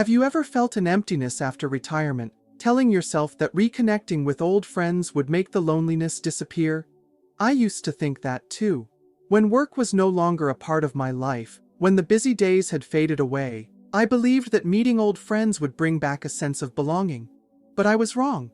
Have you ever felt an emptiness after retirement, telling yourself that reconnecting with old friends would make the loneliness disappear? I used to think that too. When work was no longer a part of my life, when the busy days had faded away, I believed that meeting old friends would bring back a sense of belonging. But I was wrong.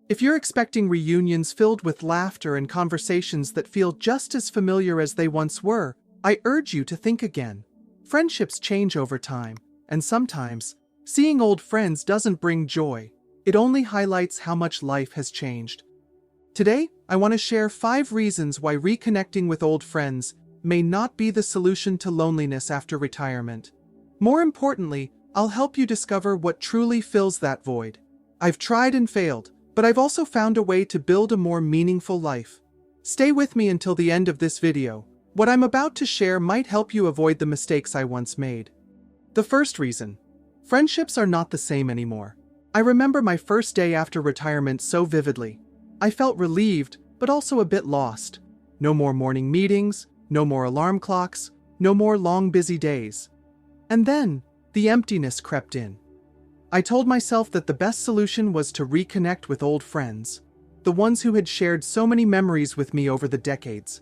If you're expecting reunions filled with laughter and conversations that feel just as familiar as they once were, I urge you to think again. Friendships change over time, and sometimes, seeing old friends doesn't bring joy. It only highlights how much life has changed. Today, I want to share 5 reasons why reconnecting with old friends may not be the solution to loneliness after retirement. More importantly, I'll help you discover what truly fills that void. I've tried and failed, but I've also found a way to build a more meaningful life. Stay with me until the end of this video. What I'm about to share might help you avoid the mistakes I once made. The first reason: friendships are not the same anymore. I remember my first day after retirement so vividly. I felt relieved, but also a bit lost. No more morning meetings, no more alarm clocks, no more long busy days. And then, the emptiness crept in. I told myself that the best solution was to reconnect with old friends, the ones who had shared so many memories with me over the decades.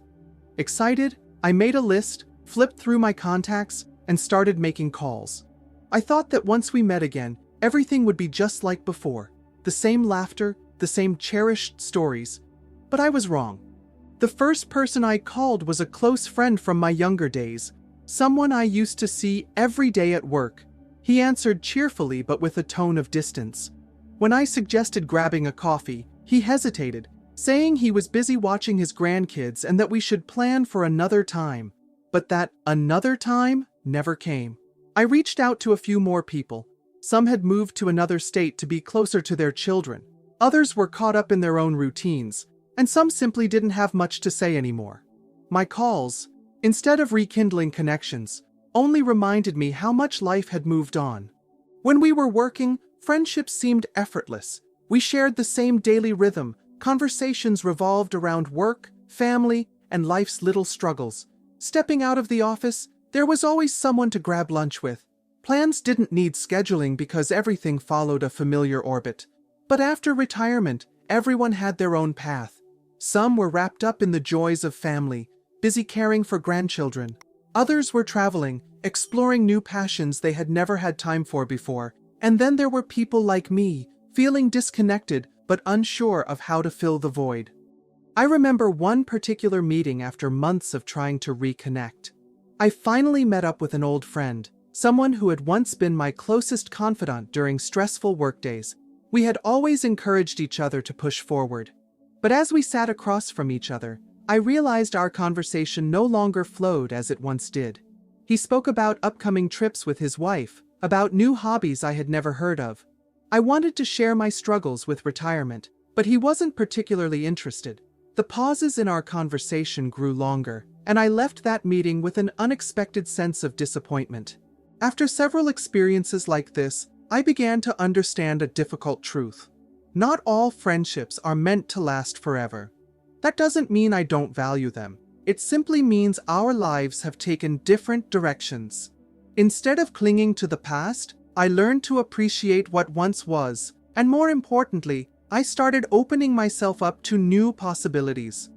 Excited, I made a list, flipped through my contacts, and started making calls. I thought that once we met again, everything would be just like before. The same laughter, the same cherished stories. But I was wrong. The first person I called was a close friend from my younger days, someone I used to see every day at work. He answered cheerfully but with a tone of distance. When I suggested grabbing a coffee, he hesitated, saying he was busy watching his grandkids and that we should plan for another time. But that another time never came. I reached out to a few more people. Some had moved to another state to be closer to their children. Others were caught up in their own routines, and some simply didn't have much to say anymore. My calls, instead of rekindling connections, only reminded me how much life had moved on. When we were working, friendships seemed effortless. We shared the same daily rhythm. Conversations revolved around work, family, and life's little struggles. Stepping out of the office, there was always someone to grab lunch with. Plans didn't need scheduling because everything followed a familiar orbit. But after retirement, everyone had their own path. Some were wrapped up in the joys of family, busy caring for grandchildren. Others were traveling, exploring new passions they had never had time for before. And then there were people like me, feeling disconnected but unsure of how to fill the void. I remember one particular meeting after months of trying to reconnect. I finally met up with an old friend, someone who had once been my closest confidant during stressful workdays. We had always encouraged each other to push forward. But as we sat across from each other, I realized our conversation no longer flowed as it once did. He spoke about upcoming trips with his wife, about new hobbies I had never heard of. I wanted to share my struggles with retirement, but he wasn't particularly interested. The pauses in our conversation grew longer, and I left that meeting with an unexpected sense of disappointment. After several experiences like this, I began to understand a difficult truth. Not all friendships are meant to last forever. That doesn't mean I don't value them. It simply means our lives have taken different directions. Instead of clinging to the past, I learned to appreciate what once was, and more importantly, I started opening myself up to new possibilities.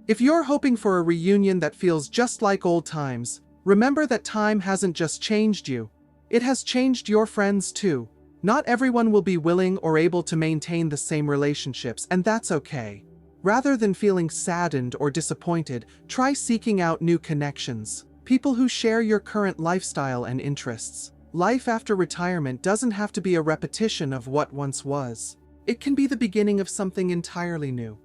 If you're hoping for a reunion that feels just like old times, remember that time hasn't just changed you. It has changed your friends too. Not everyone will be willing or able to maintain the same relationships, and that's okay. Rather than feeling saddened or disappointed, try seeking out new connections, people who share your current lifestyle and interests. Life after retirement doesn't have to be a repetition of what once was. It can be the beginning of something entirely new.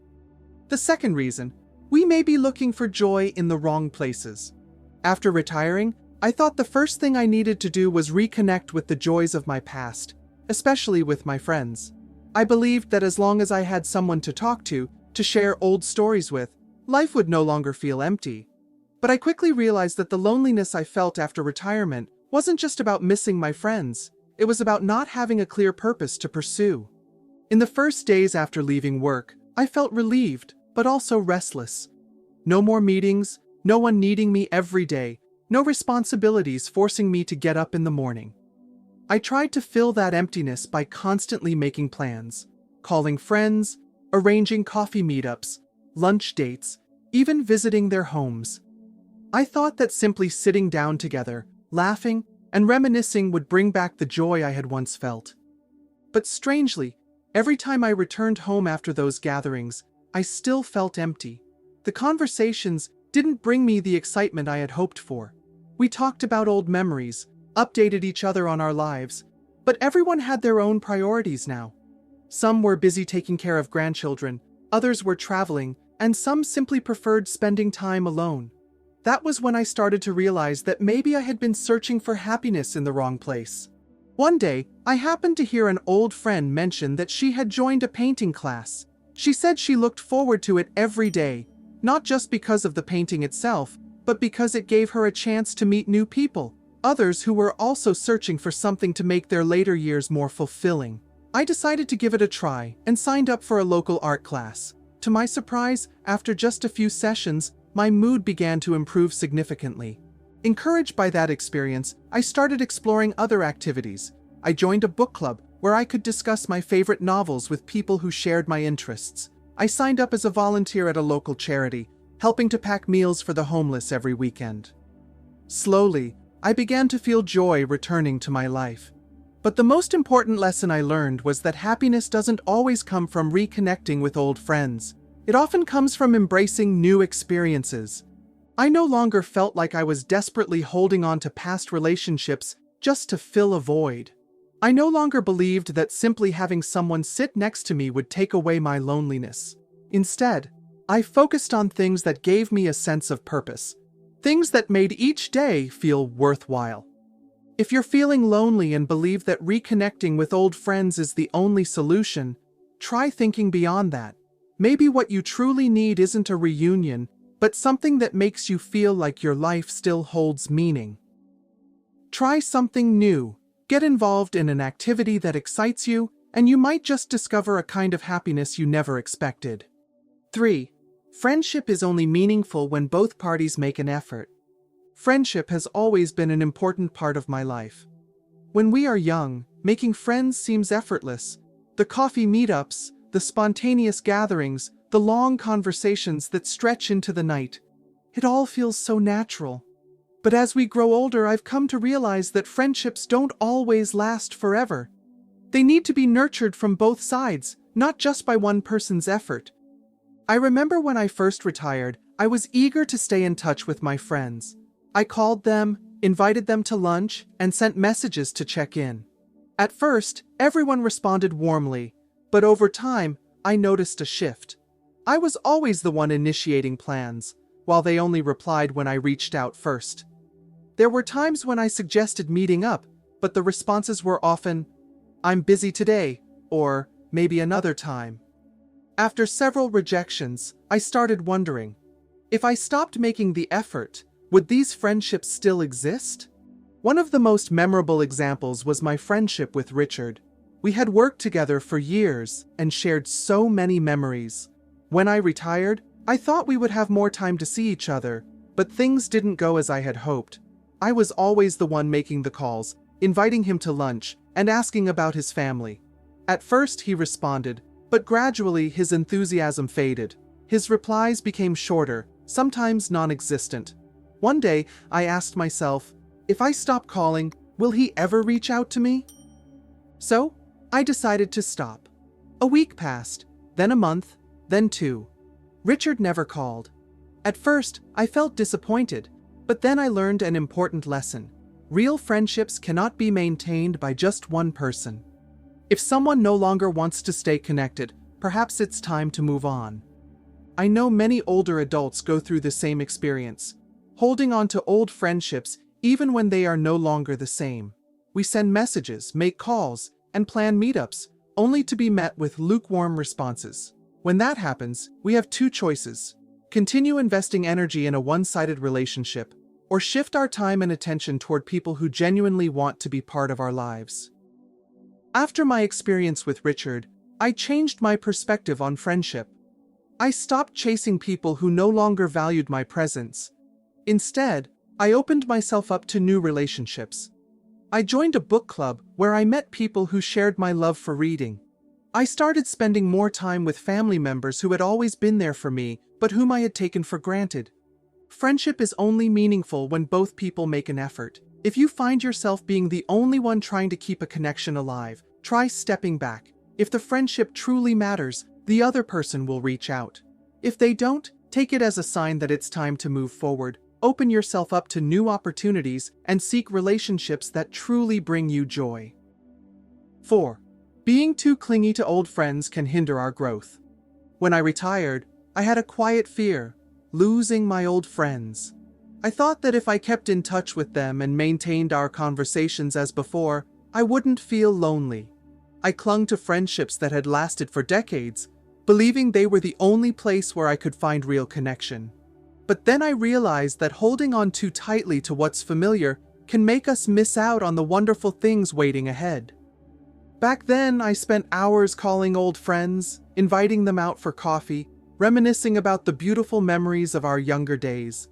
The second reason: we may be looking for joy in the wrong places. After retiring, I thought the first thing I needed to do was reconnect with the joys of my past, especially with my friends. I believed that as long as I had someone to talk to share old stories with, life would no longer feel empty. But I quickly realized that the loneliness I felt after retirement wasn't just about missing my friends, it was about not having a clear purpose to pursue. In the first days after leaving work, I felt relieved, but also restless. No more meetings, no one needing me every day, no responsibilities forcing me to get up in the morning. I tried to fill that emptiness by constantly making plans, calling friends, arranging coffee meetups, lunch dates, even visiting their homes. I thought that simply sitting down together, laughing, and reminiscing would bring back the joy I had once felt. But strangely, every time I returned home after those gatherings, I still felt empty. The conversations didn't bring me the excitement I had hoped for. We talked about old memories, updated each other on our lives, but everyone had their own priorities now. Some were busy taking care of grandchildren, others were traveling, and some simply preferred spending time alone. That was when I started to realize that maybe I had been searching for happiness in the wrong place. One day, I happened to hear an old friend mention that she had joined a painting class. She said she looked forward to it every day, not just because of the painting itself, but because it gave her a chance to meet new people, others who were also searching for something to make their later years more fulfilling. I decided to give it a try and signed up for a local art class. To my surprise, after just a few sessions, my mood began to improve significantly. Encouraged by that experience, I started exploring other activities. I joined a book club where I could discuss my favorite novels with people who shared my interests. I signed up as a volunteer at a local charity, helping to pack meals for the homeless every weekend. Slowly, I began to feel joy returning to my life. But the most important lesson I learned was that happiness doesn't always come from reconnecting with old friends. It often comes from embracing new experiences. I no longer felt like I was desperately holding on to past relationships just to fill a void. I no longer believed that simply having someone sit next to me would take away my loneliness. Instead, I focused on things that gave me a sense of purpose, things that made each day feel worthwhile. If you're feeling lonely and believe that reconnecting with old friends is the only solution, try thinking beyond that. Maybe what you truly need isn't a reunion, but something that makes you feel like your life still holds meaning. Try something new. Get involved in an activity that excites you, and you might just discover a kind of happiness you never expected. 3. Friendship is only meaningful when both parties make an effort. Friendship has always been an important part of my life. When we are young, making friends seems effortless. The coffee meetups, the spontaneous gatherings, the long conversations that stretch into the night. It all feels so natural. But as we grow older, I've come to realize that friendships don't always last forever. They need to be nurtured from both sides, not just by one person's effort. I remember when I first retired, I was eager to stay in touch with my friends. I called them, invited them to lunch, and sent messages to check in. At first, everyone responded warmly, but over time, I noticed a shift. I was always the one initiating plans, while they only replied when I reached out first. There were times when I suggested meeting up, but the responses were often, "I'm busy today," or "maybe another time." After several rejections, I started wondering, if I stopped making the effort, would these friendships still exist? One of the most memorable examples was my friendship with Richard. We had worked together for years and shared so many memories. When I retired, I thought we would have more time to see each other, but things didn't go as I had hoped. I was always the one making the calls, inviting him to lunch, and asking about his family. At first he responded, but gradually his enthusiasm faded. His replies became shorter, sometimes non-existent. One day, I asked myself, if I stop calling, will he ever reach out to me? So, I decided to stop. A week passed, then a month, then 2. Richard never called. At first, I felt disappointed, but then I learned an important lesson. Real friendships cannot be maintained by just one person. If someone no longer wants to stay connected, perhaps it's time to move on. I know many older adults go through the same experience, holding on to old friendships even when they are no longer the same. We send messages, make calls, and plan meetups, only to be met with lukewarm responses. When that happens, we have 2 choices: continue investing energy in a one-sided relationship, or shift our time and attention toward people who genuinely want to be part of our lives. After my experience with Richard, I changed my perspective on friendship. I stopped chasing people who no longer valued my presence. Instead, I opened myself up to new relationships. I joined a book club where I met people who shared my love for reading. I started spending more time with family members who had always been there for me, but whom I had taken for granted. Friendship is only meaningful when both people make an effort. If you find yourself being the only one trying to keep a connection alive, try stepping back. If the friendship truly matters, the other person will reach out. If they don't, take it as a sign that it's time to move forward. Open yourself up to new opportunities and seek relationships that truly bring you joy. 4. Being too clingy to old friends can hinder our growth. When I retired, I had a quiet fear: losing my old friends. I thought that if I kept in touch with them and maintained our conversations as before, I wouldn't feel lonely. I clung to friendships that had lasted for decades, believing they were the only place where I could find real connection. But then I realized that holding on too tightly to what's familiar can make us miss out on the wonderful things waiting ahead. Back then, I spent hours calling old friends, inviting them out for coffee, reminiscing about the beautiful memories of our younger days.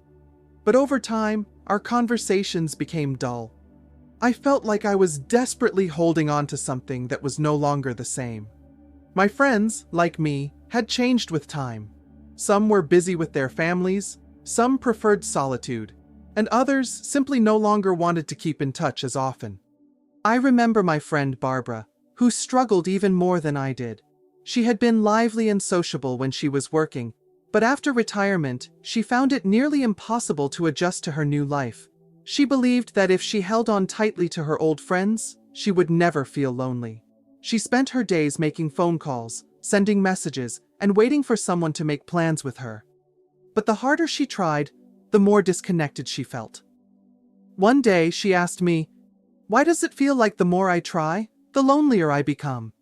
But over time, our conversations became dull. I felt like I was desperately holding on to something that was no longer the same. My friends, like me, had changed with time. Some were busy with their families, some preferred solitude, and others simply no longer wanted to keep in touch as often. I remember my friend Barbara, who struggled even more than I did. She had been lively and sociable when she was working, but after retirement, she found it nearly impossible to adjust to her new life. She believed that if she held on tightly to her old friends, she would never feel lonely. She spent her days making phone calls, sending messages, and waiting for someone to make plans with her. But the harder she tried, the more disconnected she felt. One day, she asked me, "Why does it feel like the more I try, the lonelier I become?"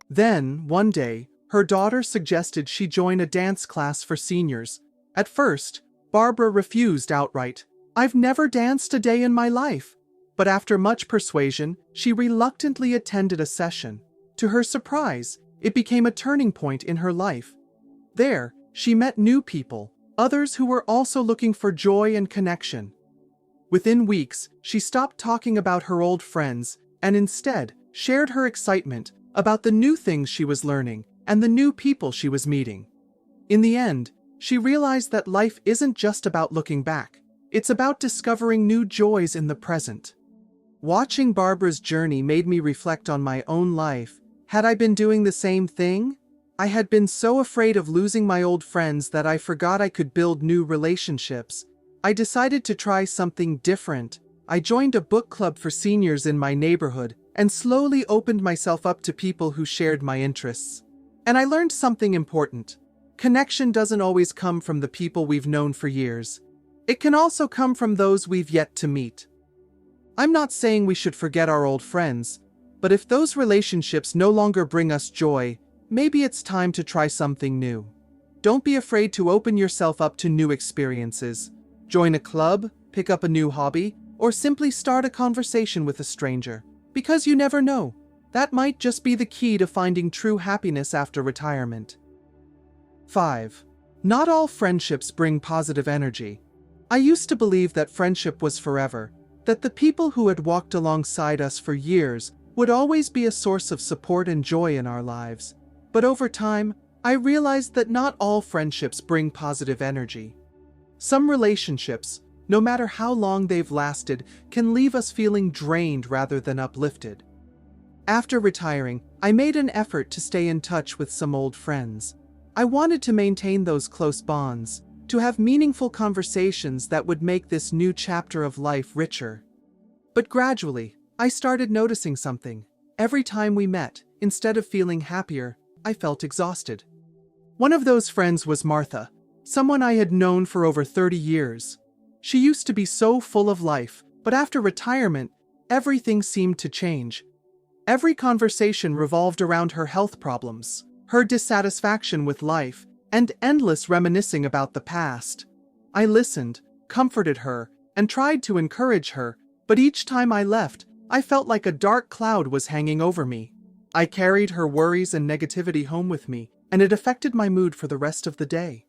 Then, one day, her daughter suggested she join a dance class for seniors. At first, Barbara refused outright. "I've never danced a day in my life." But after much persuasion, she reluctantly attended a session. To her surprise, it became a turning point in her life. There, she met new people, others who were also looking for joy and connection. Within weeks, she stopped talking about her old friends and instead shared her excitement about the new things she was learning and the new people she was meeting. In the end, she realized that life isn't just about looking back. It's about discovering new joys in the present. Watching Barbara's journey made me reflect on my own life. Had I been doing the same thing? I had been so afraid of losing my old friends that I forgot I could build new relationships. I decided to try something different. I joined a book club for seniors in my neighborhood and slowly opened myself up to people who shared my interests. And I learned something important. Connection doesn't always come from the people we've known for years. It can also come from those we've yet to meet. I'm not saying we should forget our old friends, but if those relationships no longer bring us joy, maybe it's time to try something new. Don't be afraid to open yourself up to new experiences. Join a club, pick up a new hobby, or simply start a conversation with a stranger. Because you never know, that might just be the key to finding true happiness after retirement. 5. Not all friendships bring positive energy. I used to believe that friendship was forever, that the people who had walked alongside us for years would always be a source of support and joy in our lives. But over time, I realized that not all friendships bring positive energy. Some relationships, no matter how long they've lasted, can leave us feeling drained rather than uplifted. After retiring, I made an effort to stay in touch with some old friends. I wanted to maintain those close bonds, to have meaningful conversations that would make this new chapter of life richer. But gradually, I started noticing something. Every time we met, instead of feeling happier, I felt exhausted. One of those friends was Martha, someone I had known for over 30 years. She used to be so full of life, but after retirement, everything seemed to change. Every conversation revolved around her health problems, her dissatisfaction with life, and endless reminiscing about the past. I listened, comforted her, and tried to encourage her, but each time I left, I felt like a dark cloud was hanging over me. I carried her worries and negativity home with me, and it affected my mood for the rest of the day.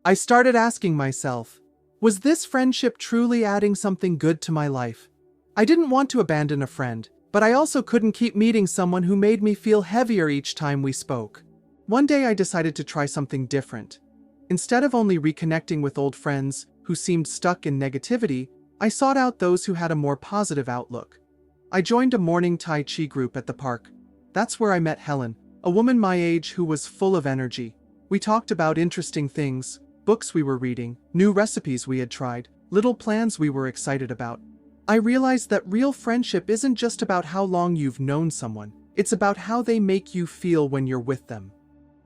I started asking myself, was this friendship truly adding something good to my life? I didn't want to abandon a friend, but I also couldn't keep meeting someone who made me feel heavier each time we spoke. One day I decided to try something different. Instead of only reconnecting with old friends who seemed stuck in negativity, I sought out those who had a more positive outlook. I joined a morning Tai Chi group at the park. That's where I met Helen, a woman my age who was full of energy. We talked about interesting things, books we were reading, new recipes we had tried, little plans we were excited about. I realized that real friendship isn't just about how long you've known someone, it's about how they make you feel when you're with them.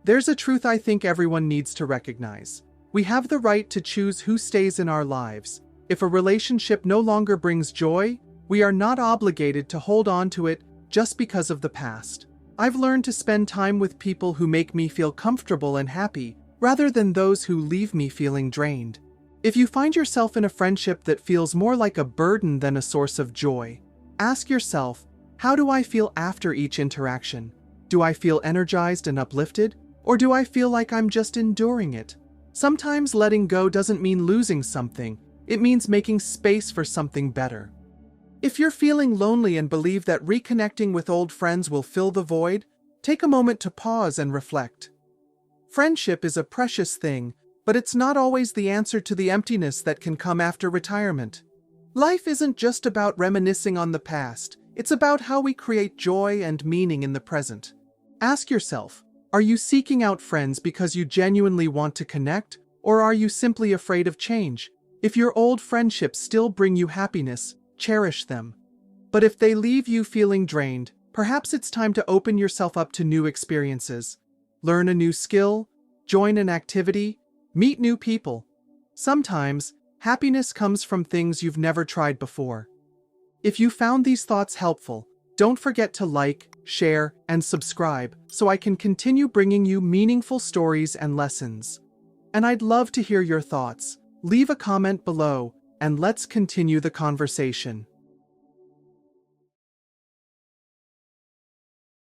There's a truth I think everyone needs to recognize. We have the right to choose who stays in our lives. If a relationship no longer brings joy, we are not obligated to hold on to it just because of the past. I've learned to spend time with people who make me feel comfortable and happy, rather than those who leave me feeling drained. If you find yourself in a friendship that feels more like a burden than a source of joy, ask yourself, how do I feel after each interaction? Do I feel energized and uplifted? Or do I feel like I'm just enduring it? Sometimes letting go doesn't mean losing something, it means making space for something better. If you're feeling lonely and believe that reconnecting with old friends will fill the void, take a moment to pause and reflect. Friendship is a precious thing, but it's not always the answer to the emptiness that can come after retirement. Life isn't just about reminiscing on the past, it's about how we create joy and meaning in the present. Ask yourself, are you seeking out friends because you genuinely want to connect, or are you simply afraid of change? If your old friendships still bring you happiness, cherish them. But if they leave you feeling drained, perhaps it's time to open yourself up to new experiences. Learn a new skill, join an activity, meet new people. Sometimes, happiness comes from things you've never tried before. If you found these thoughts helpful, don't forget to like, share, and subscribe so I can continue bringing you meaningful stories and lessons. And I'd love to hear your thoughts. Leave a comment below, and let's continue the conversation.